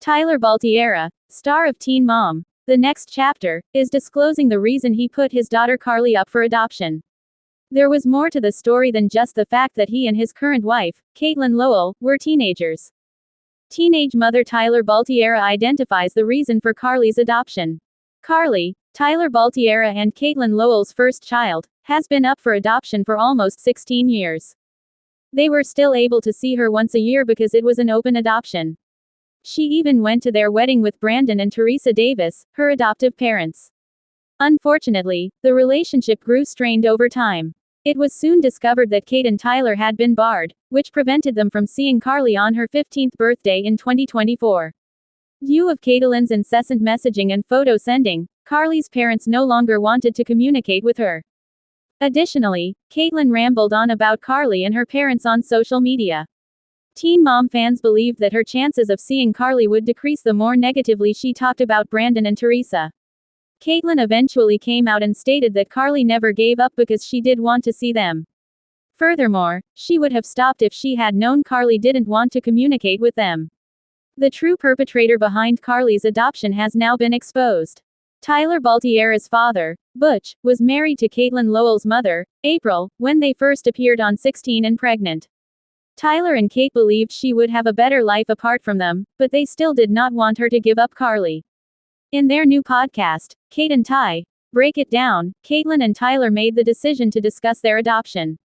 Tyler Baltierra, star of Teen Mom, the next chapter, is disclosing the reason he put his daughter Carly up for adoption. There was more to the story than just the fact that he and his current wife, Caitlin Lowell, were teenagers. Teenage mother Tyler Baltierra identifies the reason for Carly's adoption. Carly, Tyler Baltierra and Caitlin Lowell's first child, has been up for adoption for almost 16 years. They were still able to see her once a year because it was an open adoption. She even went to their wedding with Brandon and Teresa Davis, her adoptive parents. Unfortunately, the relationship grew strained over time. It was soon discovered that Kate and Tyler had been barred, which prevented them from seeing Carly on her 15th birthday in 2024. Due to Caitlin's incessant messaging and photo sending, Carly's parents no longer wanted to communicate with her. Additionally, Caitlin rambled on about Carly and her parents on social media. Teen Mom fans believed that her chances of seeing Carly would decrease the more negatively she talked about Brandon and Teresa. Caitlin eventually came out and stated that Carly never gave up because she did want to see them. Furthermore, she would have stopped if she had known Carly didn't want to communicate with them. The true perpetrator behind Carly's adoption has now been exposed. Tyler Baltierra's father, Butch, was married to Caitlin Lowell's mother, April, when they first appeared on 16 and Pregnant. Tyler and Kate believed she would have a better life apart from them, but they still did not want her to give up Carly. In their new podcast, Kate and Ty Break It Down, Caitlin and Tyler made the decision to discuss their adoption.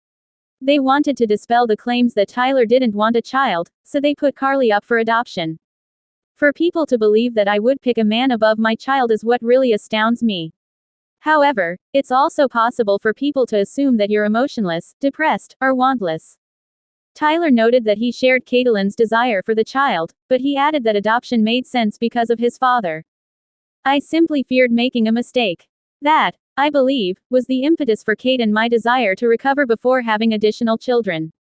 They wanted to dispel the claims that Tyler didn't want a child, so they put Carly up for adoption. For people to believe that I would pick a man above my child is what really astounds me. However, it's also possible for people to assume that you're emotionless, depressed, or wantless. Tyler noted that he shared Caitlin's desire for the child, but he added that adoption made sense because of his father. I simply feared making a mistake. That, I believe, was the impetus for Kate and my desire to recover before having additional children.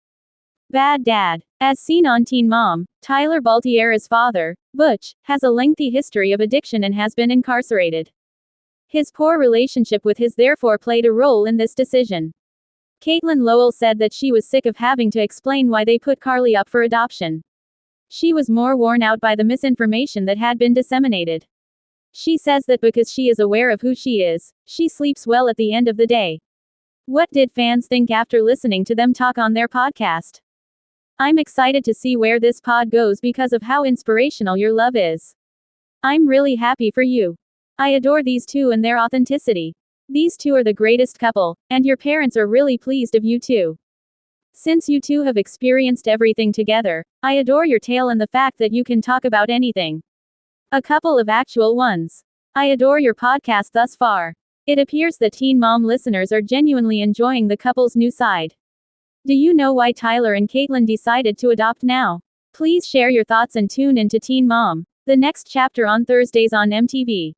Bad dad. As seen on Teen Mom, Tyler Baltierra's father, Butch, has a lengthy history of addiction and has been incarcerated. His poor relationship with his therefore played a role in this decision. Caitlin Lowell said that she was sick of having to explain why they put Carly up for adoption. She was more worn out by the misinformation that had been disseminated. She says that because she is aware of who she is, she sleeps well at the end of the day. What did fans think after listening to them talk on their podcast? I'm excited to see where this pod goes because of how inspirational your love is. I'm really happy for you. I adore these two and their authenticity. These two are the greatest couple, and your parents are really pleased of you too. Since you two have experienced everything together, I adore your tale and the fact that you can talk about anything. A couple of actual ones. I adore your podcast thus far. It appears that Teen Mom listeners are genuinely enjoying the couple's new side. Do you know why Tyler and Caitlin decided to adopt now? Please share your thoughts and tune into Teen Mom, the next chapter on Thursdays on MTV.